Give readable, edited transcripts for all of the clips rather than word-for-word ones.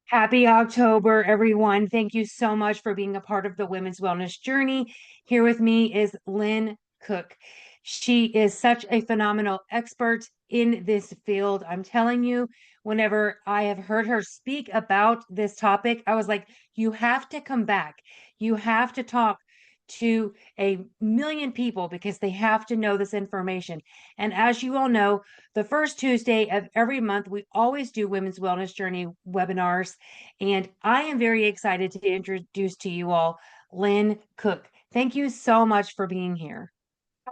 Happy October, everyone. Thank you so much for being a part of the women's wellness journey. Here with me is Lynn Cook. She is such a phenomenal expert in this field. I'm telling you, whenever I have heard her speak about this topic, I was like, you have to come back. You have to talk to a million people because they have to know this information. And as you all know, the first Tuesday of every month, we always do Women's Wellness Journey webinars. And I am very excited to introduce to you all Lynn Cook. Thank you so much for being here.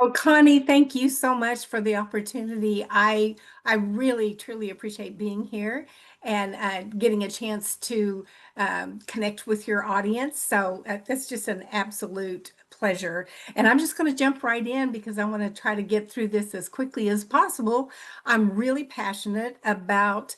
Oh, Connie, thank you so much for the opportunity. I really truly appreciate being here and getting a chance to connect with your audience. So that's just an absolute pleasure. And I'm just going to jump right in because I want to try to get through this as quickly as possible. I'm really passionate about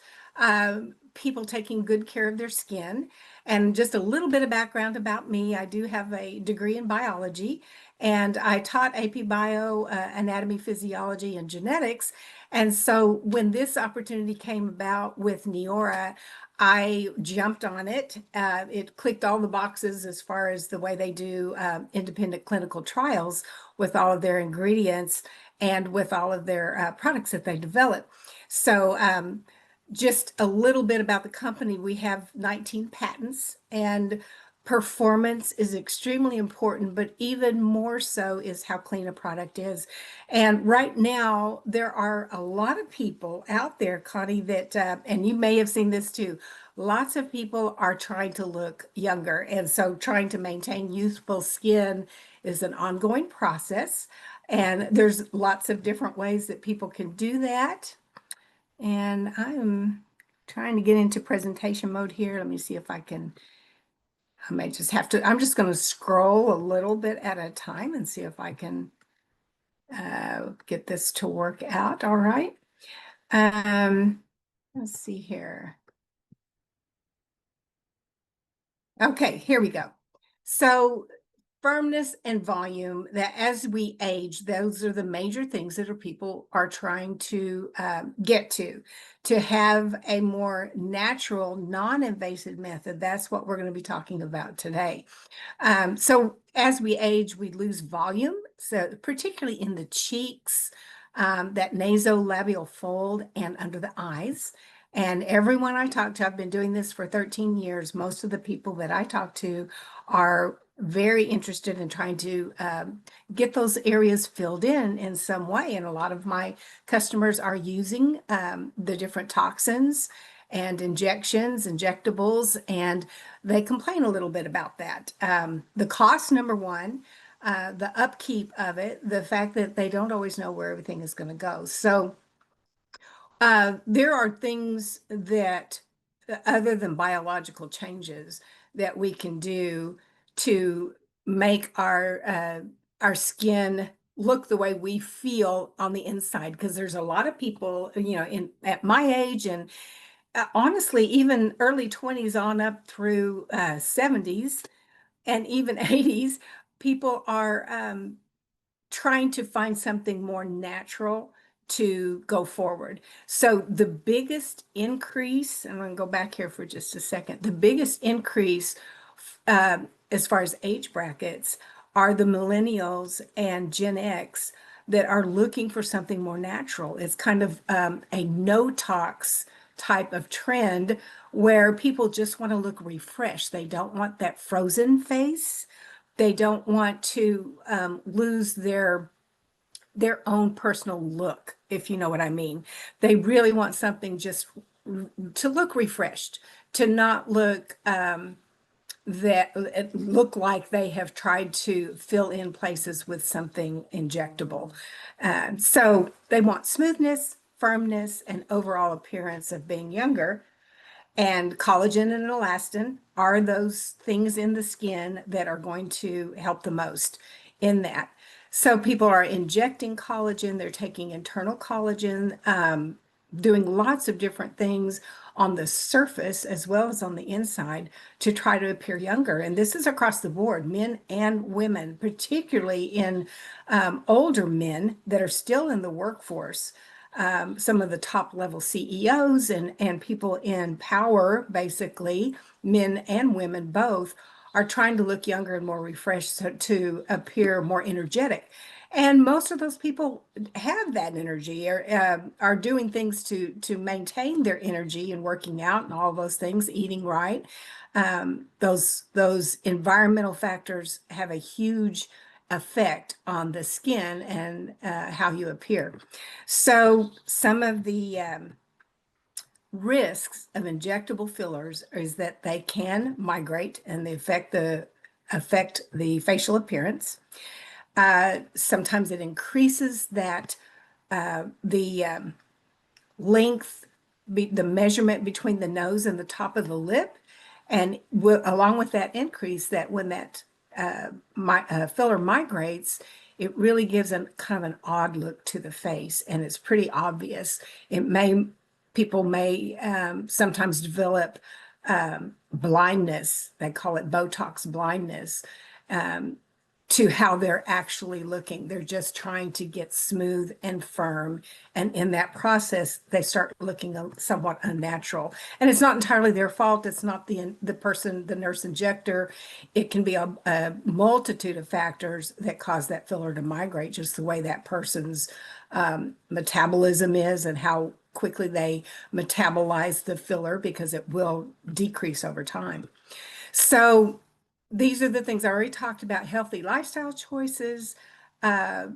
people taking good care of their skin. And just a little bit of background about me, I do have a degree in biology. And I taught AP Bio, anatomy, physiology, and genetics. And so when this opportunity came about with Neora, I jumped on it. It clicked all the boxes as far as the way they do independent clinical trials with all of their ingredients and with all of their products that they develop. So just a little bit about the company. We have 19 patents, and performance is extremely important, but even more so is how clean a product is. And right now, there are a lot of people out there, Connie, that, and you may have seen this too, lots of people are trying to look younger. And so trying to maintain youthful skin is an ongoing process. And there's lots of different ways that people can do that. And I'm trying to get into presentation mode here. Let me see if I may just have to, I'm just going to scroll a little bit at a time and see if I can get this to work out. All right. Let's see here. Okay, here we go. So firmness and volume, that as we age, those are the major things that people are trying to get to have a more natural, non-invasive method. That's what we're going to be talking about today. So as we age, we lose volume, so particularly in the cheeks, that nasolabial fold and under the eyes. And everyone I talk to, I've been doing this for 13 years. Most of the people that I talk to are very interested in trying to get those areas filled in some way. And a lot of my customers are using the different toxins and injections, injectables, and they complain a little bit about that. The cost, number one, the upkeep of it, the fact that they don't always know where everything is going to go. So there are things that, other than biological changes, that we can do to make our skin look the way we feel on the inside. Because there's a lot of people, in at my age and honestly, even early 20s on up through 70s and even 80s, people are trying to find something more natural to go forward. So the biggest increase, I'm going to go back here for just a second, the biggest increase as far as age brackets are the millennials and Gen X that are looking for something more natural. It's kind of a no tox type of trend where people just want to look refreshed. They don't want that frozen face. They don't want to lose their own personal look, if you know what I mean. They really want something just to look refreshed, to not look that look like they have tried to fill in places with something injectable. So they want smoothness, firmness, and overall appearance of being younger. And collagen and elastin are those things in the skin that are going to help the most in that. So people are injecting collagen, they're taking internal collagen, doing lots of different things on the surface as well as on the inside to try to appear younger. And this is across the board, men and women, particularly in older men that are still in the workforce. some of the top level CEOs and people in power, basically, men and women both, are trying to look younger and more refreshed to appear more energetic. And most of those people have that energy, or are doing things to maintain their energy and working out and all those things, eating right. Those environmental factors have a huge effect on the skin and how you appear. So some of the risks of injectable fillers is that they can migrate and they affect the facial appearance. Sometimes it increases that the length, the measurement between the nose and the top of the lip, and along with that increase, that when that filler migrates, it really gives a kind of an odd look to the face, and it's pretty obvious. People may sometimes develop blindness. They call it Botox blindness. To how they're actually looking. They're just trying to get smooth and firm. And in that process, they start looking somewhat unnatural. And it's not entirely their fault. It's not the person, the nurse injector. It can be a multitude of factors that cause that filler to migrate, just the way that person's metabolism is and how quickly they metabolize the filler, because it will decrease over time. So these are the things I already talked about: healthy lifestyle choices, uh,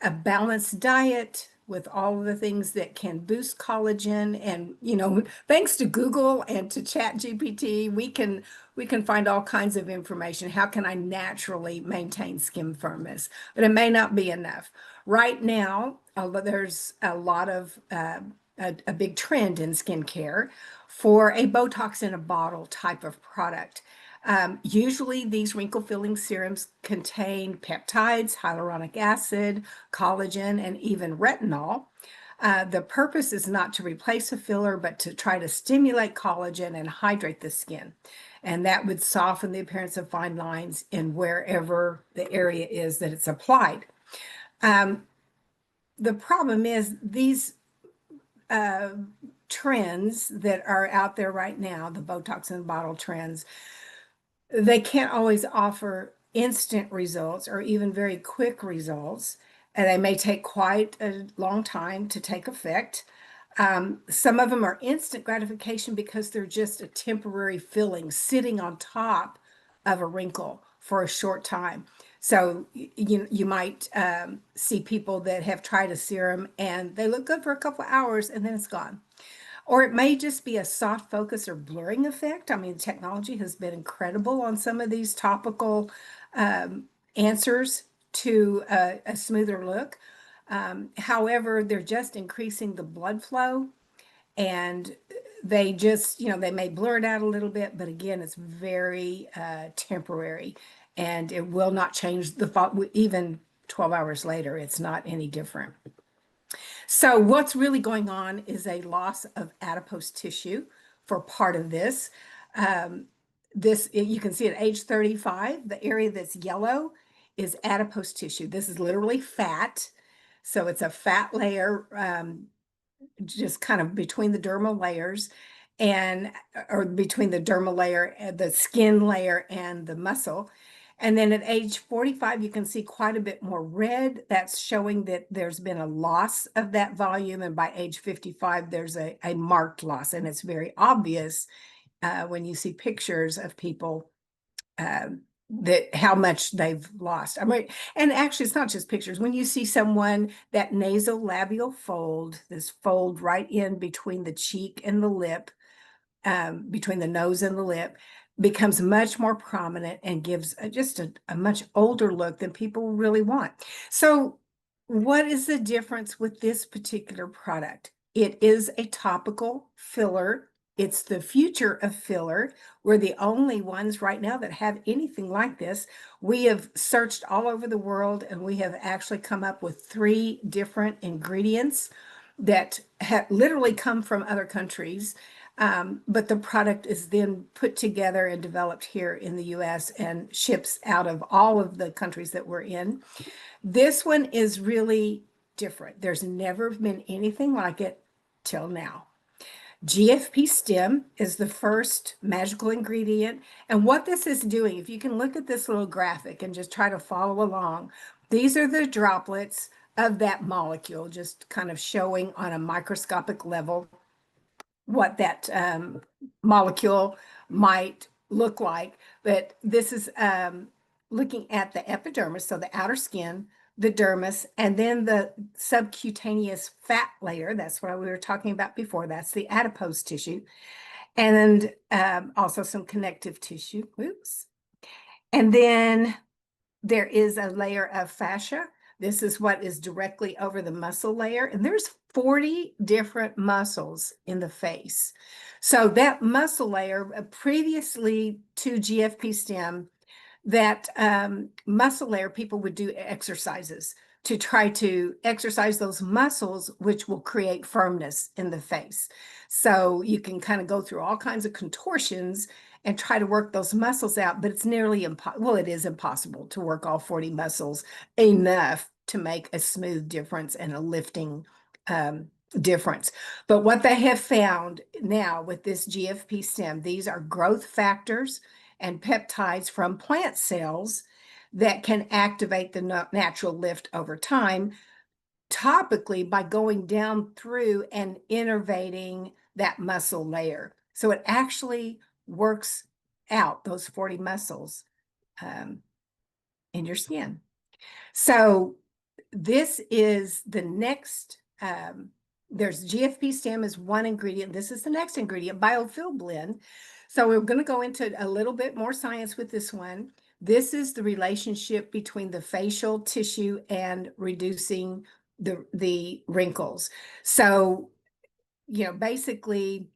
a balanced diet with all of the things that can boost collagen. And, thanks to Google and to Chat GPT, we can find all kinds of information. How can I naturally maintain skin firmness? But it may not be enough. Right now, although there's a lot of a big trend in skincare for a Botox in a bottle type of product. Usually these wrinkle filling serums contain peptides, hyaluronic acid, collagen, and even retinol. The purpose is not to replace a filler, but to try to stimulate collagen and hydrate the skin. And that would soften the appearance of fine lines in wherever the area is that it's applied. The problem is these trends that are out there right now, the Botox in the bottle trends, they can't always offer instant results or even very quick results, and they may take quite a long time to take effect. Some of them are instant gratification because they're just a temporary filling sitting on top of a wrinkle for a short time. So you might see people that have tried a serum and they look good for a couple of hours and then it's gone. Or it may just be a soft focus or blurring effect. I mean, technology has been incredible on some of these topical answers to a smoother look. However, they're just increasing the blood flow, and they just, they may blur it out a little bit, but again, it's very temporary, and it will not change even 12 hours later, it's not any different. So what's really going on is a loss of adipose tissue for part of this. You can see at age 35, the area that's yellow is adipose tissue. This is literally fat. So it's a fat layer, just kind of between the dermal layers, or between the dermal layer, the skin layer, and the muscle. And then at age 45, you can see quite a bit more red. That's showing that there's been a loss of that volume. And by age 55, there's a marked loss. And it's very obvious when you see pictures of people that how much they've lost. I mean, and actually, it's not just pictures. When you see someone, that nasolabial fold, this fold right in between the cheek and the lip, between the nose and the lip, becomes much more prominent and gives just a much older look than people really want. So what is the difference with this particular product? It is a topical filler. It's the future of filler. We're the only ones right now that have anything like this. We have searched all over the world, and we have actually come up with 3 different ingredients that have literally come from other countries. But the product is then put together and developed here in the US and ships out of all of the countries that we're in. This one is really different. There's never been anything like it till now. GFP stem is the first magical ingredient. And what this is doing, if you can look at this little graphic and just try to follow along, these are the droplets of that molecule, just kind of showing on a microscopic level what that molecule might look like. But this is looking at the epidermis, so the outer skin, the dermis, and then the subcutaneous fat layer. That's what we were talking about before. That's the adipose tissue. And also some connective tissue. Oops. And then there is a layer of fascia. This is what is directly over the muscle layer. And there's 40 different muscles in the face. So that muscle layer, previously to GFP stem, that muscle layer, people would do exercises to try to exercise those muscles, which will create firmness in the face. So you can kind of go through all kinds of contortions and try to work those muscles out, but it's nearly impossible. Well, it is impossible to work all 40 muscles enough to make a smooth difference and a lifting difference. But what they have found now with this GFP stem, these are growth factors and peptides from plant cells that can activate the natural lift over time topically by going down through and innervating that muscle layer. So it actually works out those 40 muscles in your skin. So this is the next, there's GFP stem is one ingredient. This is the next ingredient, biofill blend. So we're going to go into a little bit more science with this one. This is the relationship between the facial tissue and reducing the wrinkles. So, basically,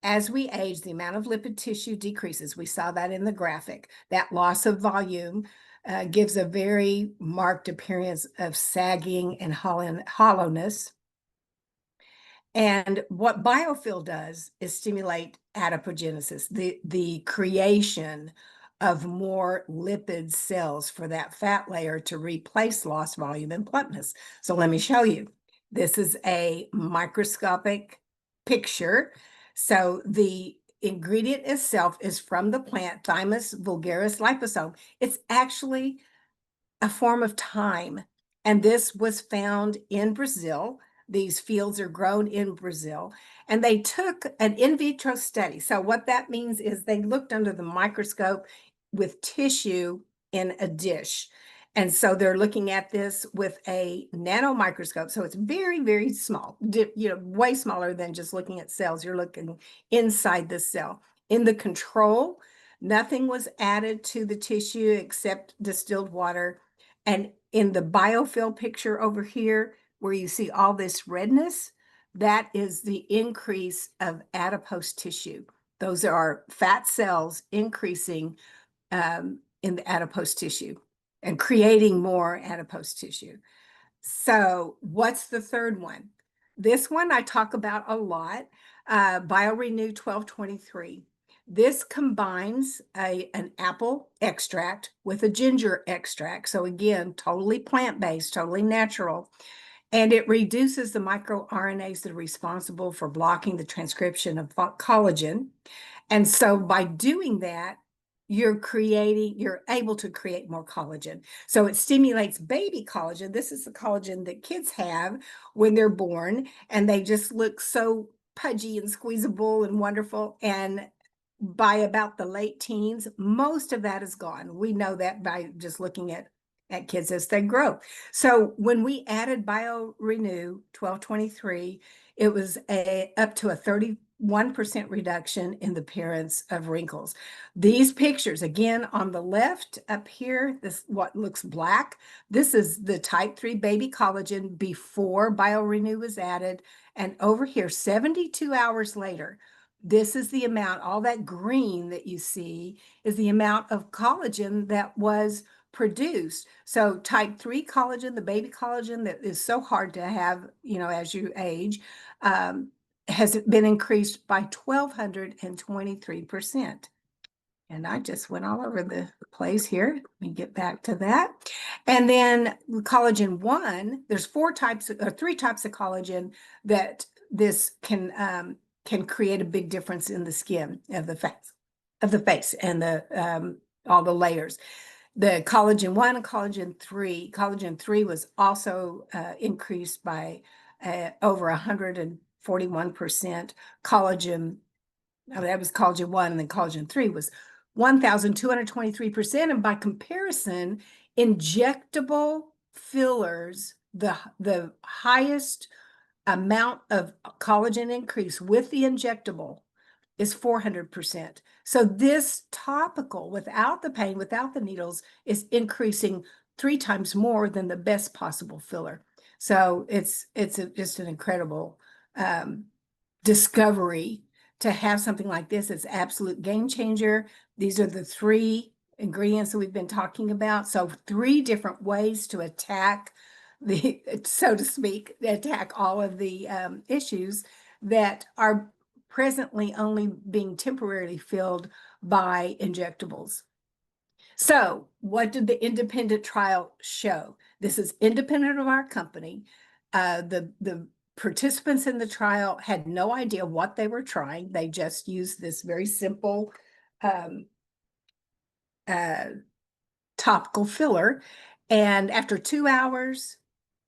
as we age, the amount of lipid tissue decreases. We saw that in the graphic. That loss of volume gives a very marked appearance of sagging and hollowness. And what biofill does is stimulate adipogenesis, the creation of more lipid cells for that fat layer to replace lost volume and plumpness. So let me show you. This is a microscopic picture. So the ingredient itself is from the plant Thymus vulgaris liposome. It's actually a form of thyme. And this was found in Brazil. These fields are grown in Brazil. And they took an in vitro study. So what that means is they looked under the microscope with tissue in a dish. And so they're looking at this with a nano microscope. So it's very, very small, way smaller than just looking at cells. You're looking inside the cell. In the control, nothing was added to the tissue except distilled water. And in the biofill picture over here, where you see all this redness, that is the increase of adipose tissue. Those are fat cells increasing in the adipose tissue and creating more adipose tissue. So what's the third one? This one I talk about a lot, BioRenew 1223. This combines an apple extract with a ginger extract. So again, totally plant-based, totally natural. And it reduces the microRNAs that are responsible for blocking the transcription of collagen. And so by doing that, you're able to create more collagen. So it stimulates baby collagen. This is the collagen that kids have when they're born, and they just look so pudgy and squeezable and wonderful. And by about the late teens, most of that is gone. We know that by just looking at kids as they grow. So when we added BioRenew 1223, it was up to a 31% reduction in the appearance of wrinkles. These pictures, again, on the left up here, this what looks black, this is the type 3 baby collagen before BioRenew was added. And over here, 72 hours later, this is the amount, all that green that you see is the amount of collagen that was produced. So type 3 collagen, the baby collagen that is so hard to have, as you age, has been increased by 1,223%. And I just went all over the place here. Let me get back to that. And then collagen 1, there's 3 types of collagen that this can create a big difference in the skin of the face and the all the layers. The collagen 1 and collagen 3. Collagen 3 was also increased by over 141%. That was collagen 1, and then collagen 3 was 1,223%. And by comparison, injectable fillers, the highest amount of collagen increase with the injectable is 400%. So this topical, without the pain, without the needles, is increasing 3 times more than the best possible filler. So it's just an incredible discovery to have something like this. It's absolute game changer. These are the 3 ingredients that we've been talking about. So 3 different ways to attack the, so to speak, attack all of the issues that are presently only being temporarily filled by injectables. So what did the independent trial show? This is independent of our company. The participants in the trial had no idea what they were trying. They just used this very simple topical filler. And after 2 hours,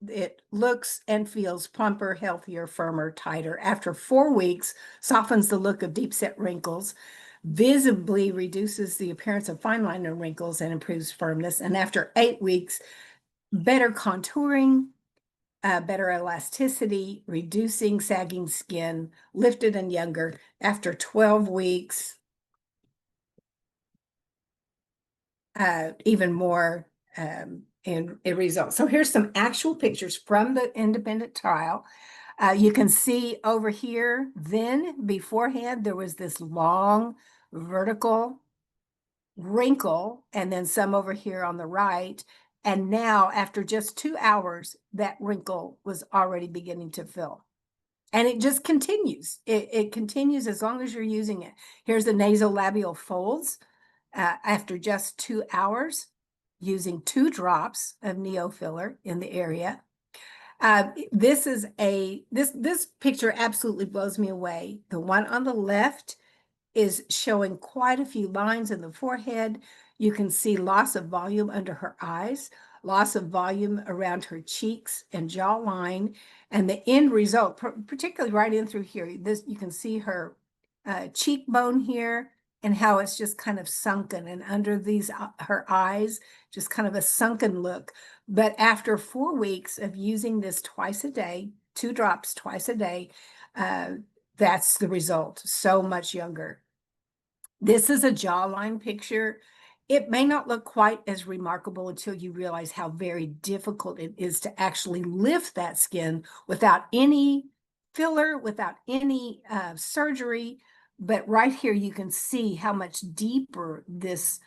it looks and feels plumper, healthier, firmer, tighter. After 4 weeks, softens the look of deep-set wrinkles, visibly reduces the appearance of fine line and wrinkles, and improves firmness. And after 8 weeks, better contouring, better elasticity, reducing sagging skin, lifted and younger. After 12 weeks, even more in results. So here's some actual pictures from the independent trial. You can see over here, then beforehand, there was this long vertical wrinkle, and then some over here on the right. And now, after just 2 hours, that wrinkle was already beginning to fill. And it just continues. It continues as long as you're using it. Here's the nasolabial folds after just 2 hours, using 2 drops of neofiller in the area. This picture absolutely blows me away. The one on the left is showing quite a few lines in the forehead. You can see loss of volume under her eyes, loss of volume around her cheeks and jawline. And the end result, particularly right in through here, you can see her cheekbone here and how it's just kind of sunken, and under her eyes, just kind of a sunken look. But after 4 weeks of using this twice a day, 2 drops twice a day, that's the result. So much younger. This is a jawline picture. It may not look quite as remarkable until you realize how very difficult it is to actually lift that skin without any filler, without any surgery. But right here, you can see how much deeper this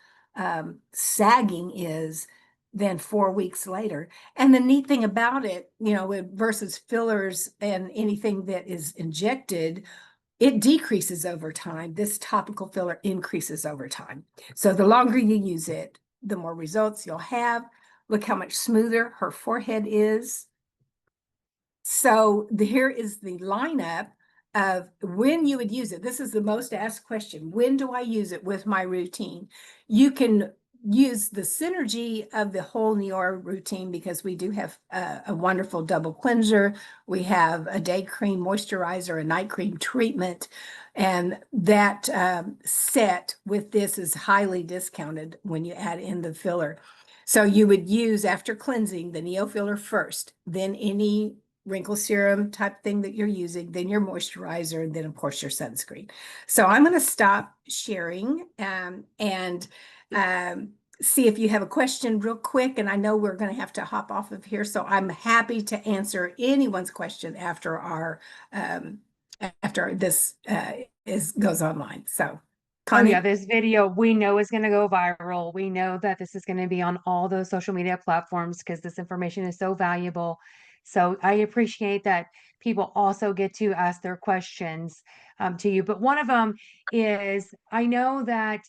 sagging is than 4 weeks later. And the neat thing about it, versus fillers and anything that is injected, it decreases over time. This topical filler increases over time. So the longer you use it, the more results you'll have. Look how much smoother her forehead is. So here is the lineup of when you would use it. This is the most asked question. When do I use it with my routine? You can use the synergy of the whole Neora routine, because we do have a wonderful double cleanser. We have a day cream moisturizer, a night cream treatment, and that set with this is highly discounted when you add in the filler. So you would use, after cleansing, the Neo filler first, then any wrinkle serum type thing that you're using, then your moisturizer, and then of course your sunscreen. So I'm going to stop sharing and see if you have a question real quick. And I know we're going to have to hop off of here, so I'm happy to answer anyone's question after this goes online. So Connie. Oh yeah, this video we know is going to go viral. We know that this is going to be on all those social media platforms because this information is so valuable. So I appreciate that people also get to ask their questions to you. But one of them is, I know that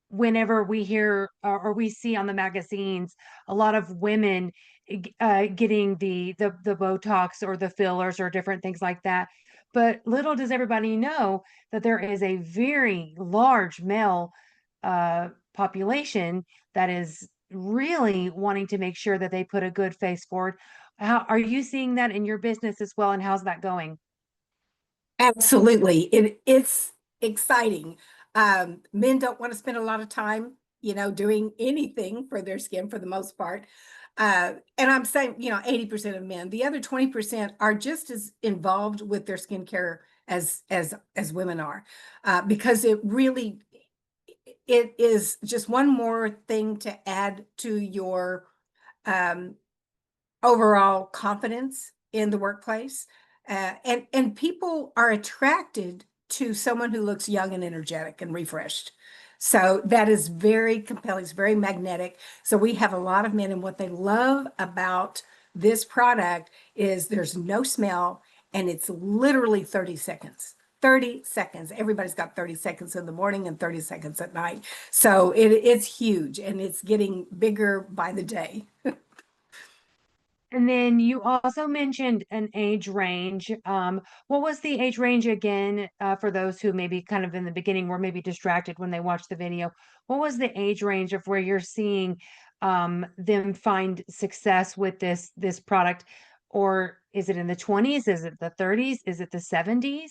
whenever we hear or we see on the magazines a lot of women getting the Botox or the fillers or different things like that. But little does everybody know that there is a very large male population that is really wanting to make sure that they put a good face forward. How are you seeing that in your business as well, and how's that going? Absolutely. It's exciting. Men don't want to spend a lot of time, doing anything for their skin for the most part. And I'm saying, 80% of men. The other 20% are just as involved with their skincare as women are, because it is just one more thing to add to your um, overall confidence in the workplace. And people are attracted to someone who looks young and energetic and refreshed. So that is very compelling. It's very magnetic. So we have a lot of men, and what they love about this product is there's no smell, and it's literally 30 seconds. 30 seconds. Everybody's got 30 seconds in the morning and 30 seconds at night. So it's huge, and it's getting bigger by the day. And then you also mentioned an age range. What was the age range again, for those who maybe kind of in the beginning were maybe distracted when they watched the video? What was the age range of where you're seeing them find success with this product? Or is it in the 20s? Is it the 30s? Is it the 70s?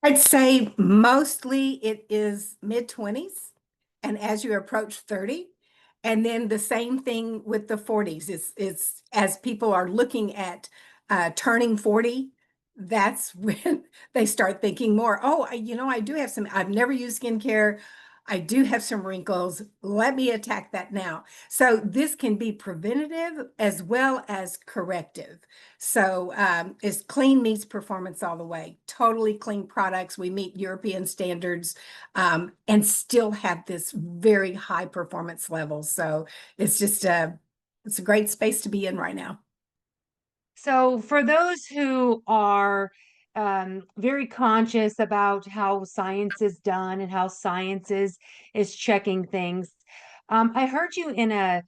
I'd say mostly it is mid-20s and as you approach 30. And then the same thing with the 40s. It's as people are looking at turning 40, that's when they start thinking more, oh, I do have I've never used skincare. I do have some wrinkles. Let me attack that now. So this can be preventative as well as corrective. So it's clean meets performance all the way. Totally clean products. We meet European standards, and still have this very high performance level. So it's a great space to be in right now. So, for those who are very conscious about how science is done and how science is checking things, I heard you in a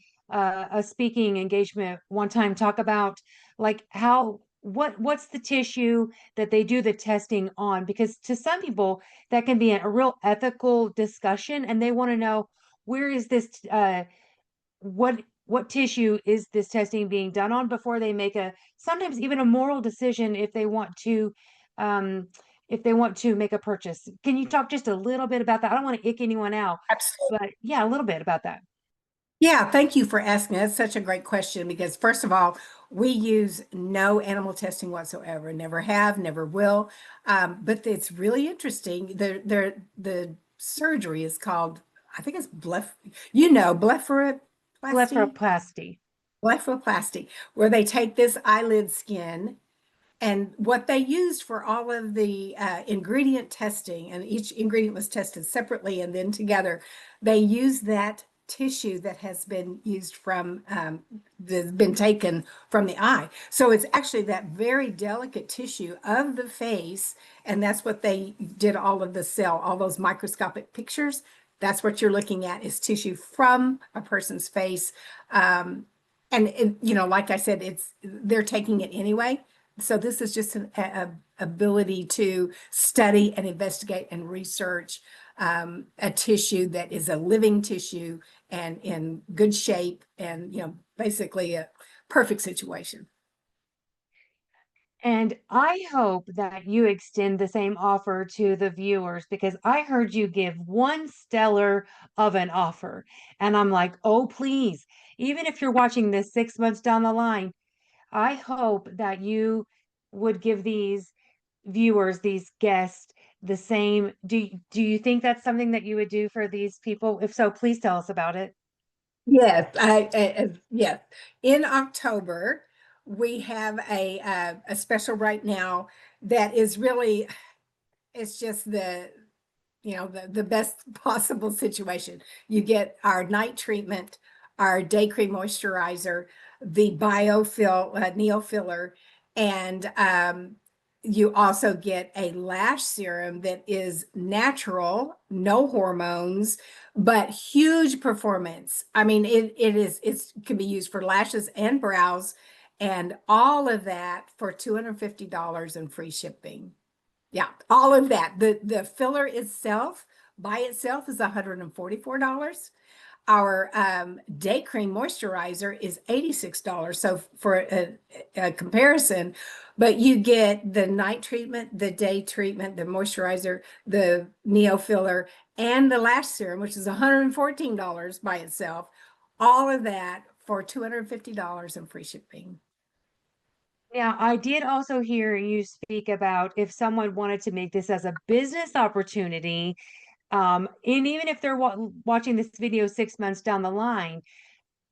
speaking engagement one time talk about like how what's the tissue that they do the testing on? Because to some people that can be a real ethical discussion, and they want to know where is this what tissue is this testing being done on before they make a sometimes even a moral decision um if they want to make a purchase. Can you talk just a little bit about that? I don't want to ick anyone out, Absolutely. but yeah, a little bit about that. Yeah, thank you for asking. That's such a great question because, first of all, we use no animal testing whatsoever. Never have, never will. But it's really interesting. The surgery is called, I think it's blepharoplasty, Blepharoplasty. blepharoplasty, where they take this eyelid skin, and what they used for all of the ingredient testing, and each ingredient was tested separately and then together, they used that tissue that has been used from, that's been taken from the eye. So it's actually that very delicate tissue of the face. And that's what they did all of the cell, all those microscopic pictures. That's what you're looking at is tissue from a person's face. And like I said, they're taking it anyway. So this is just an ability to study and investigate and research a tissue that is a living tissue and in good shape and, basically a perfect situation. And I hope that you extend the same offer to the viewers because I heard you give one stellar of an offer. And I'm like, oh, please, even if you're watching this 6 months down the line, I hope that you would give these viewers, these guests, the same. Do you think that's something that you would do for these people? If so, please tell us about it. Yes, yes. In October, we have a special right now that is really, it's just the best possible situation. You get our night treatment, our day cream moisturizer, the biofill neo filler, and you also get a lash serum that is natural, no hormones, but huge performance. I mean, it can be used for lashes and brows, and all of that for $250 and free shipping. Yeah, all of that. The filler itself by itself is $144. Our day cream moisturizer is $86. So for a comparison, but you get the night treatment, the day treatment, the moisturizer, the neo filler, and the lash serum, which is $114 by itself. All of that for $250 and free shipping. Now, I did also hear you speak about if someone wanted to make this as a business opportunity, and even if they're watching this video 6 months down the line,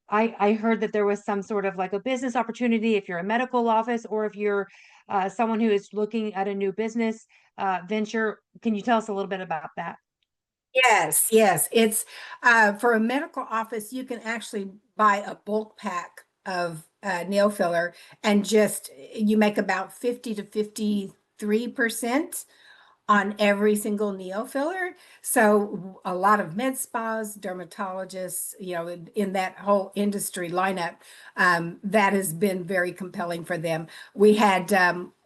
I heard that there was some sort of like a business opportunity if you're a medical office or if you're someone who is looking at a new business venture. Can you tell us a little bit about that? Yes, yes. It's for a medical office, you can actually buy a bulk pack of nail filler and just you make about 50 to 53% on every single neo filler. So a lot of med spas, dermatologists, in that whole industry lineup, that has been very compelling for them. We had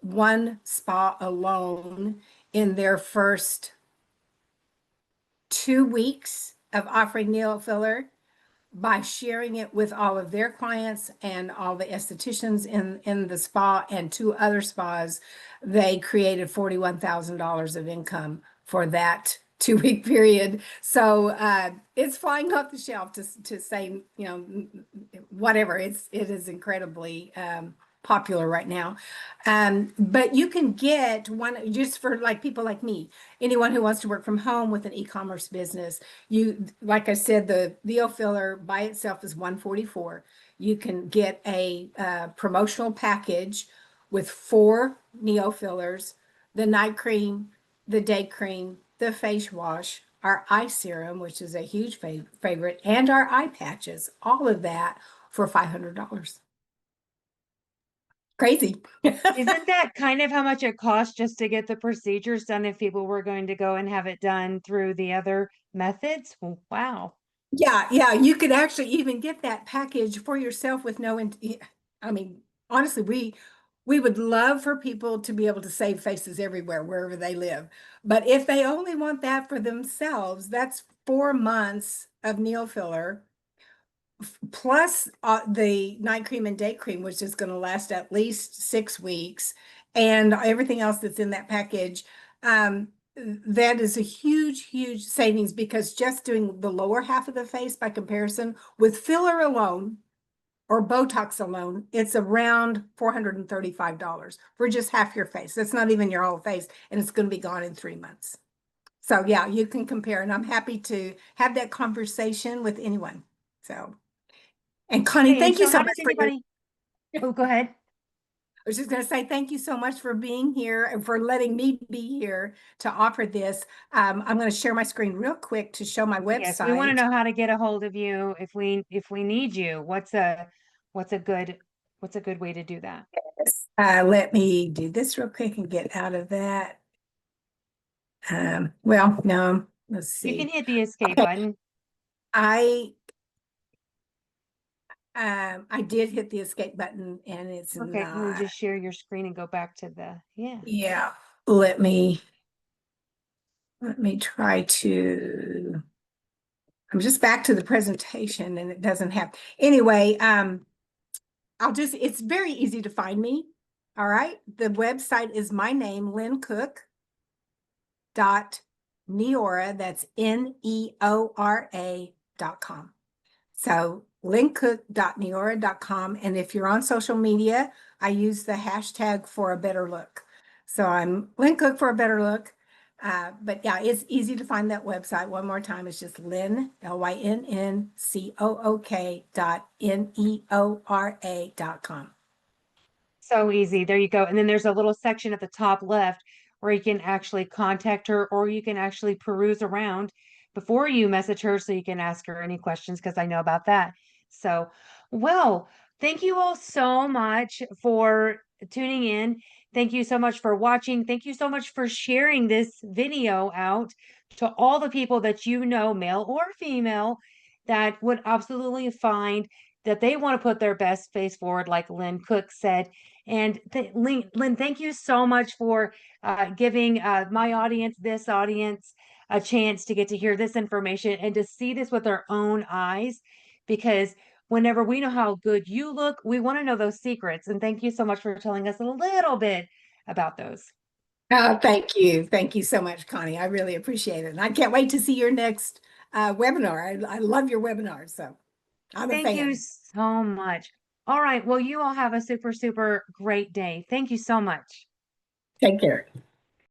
one spa alone in their first 2 weeks of offering nail filler by sharing it with all of their clients and all the estheticians in the spa and two other spas. They created $41,000 of income for that 2 week period. So it's flying off the shelf to say, whatever. It is incredibly popular right now. But you can get one just for like people like me, anyone who wants to work from home with an e-commerce business. You, like I said, the Leo filler by itself is $144. You can get a promotional package with 4 neo fillers, the night cream, the day cream, the face wash, our eye serum, which is a huge favorite, and our eye patches. All of that for $500. Crazy. Isn't that kind of how much it costs just to get the procedures done if people were going to go and have it done through the other methods? Wow. Yeah, yeah, you could actually even get that package for yourself with no, I mean, honestly, we would love for people to be able to save faces everywhere, wherever they live. But if they only want that for themselves, that's 4 months of nail filler plus the night cream and day cream, which is going to last at least 6 weeks, and everything else that's in that package. That is a huge, huge savings because just doing the lower half of the face by comparison with filler alone or Botox alone, it's around $435 for just half your face. That's not even your whole face, and it's going to be gone in 3 months. So yeah, you can compare, and I'm happy to have that conversation with anyone. So. And Connie, Okay, and thank you so so how much does for your, anybody, oh, go ahead. I was just going to say thank you so much for being here and for letting me be here to offer this. I'm going to share my screen real quick to show my Yes, we want to website. know how to get a hold of you if we need you. What's a good what's a good way to do that? Let me do this real quick and get out of that. Well, no, let's You can see. hit the escape Okay, button. I I did hit the escape button and it's Okay, can you not. just share your screen and go back to the, yeah. Yeah, let me try to. I'm just back to the presentation and it doesn't have. Anyway, it's very easy to find me. All right. The website is my name, Lynn Cook dot Neora. That's NEORA.com. So lynncook.neora.com. And if you're on social media, I use the hashtag for a better look. So I'm Lynn Cook for a better look. But yeah, it's easy to find that website. One more time, it's just Lynn, LYNNCOOK.NEORA.com. So easy. There you go. And then there's a little section at the top left where you can actually contact her or you can actually peruse around before you message her so you can ask her any questions because I know about that. So, well, thank you all so much for tuning in. Thank you so much for watching. Thank you so much for sharing this video out to all the people that you know, male or female, that would absolutely find that they want to put their best face forward, like Lynn Cook said. And Lynn, thank you so much for giving my audience, this audience, a chance to get to hear this information and to see this with their own eyes. Because whenever we know how good you look, we want to know those secrets. And thank you so much for telling us a little bit about those. Thank you. Thank you so much, Connie. I really appreciate it. And I can't wait to see your next webinar. I love your webinars, so I'm a Thank you fan. so much. All right. Well, you all have a super, super great day. Thank you so much. Take care.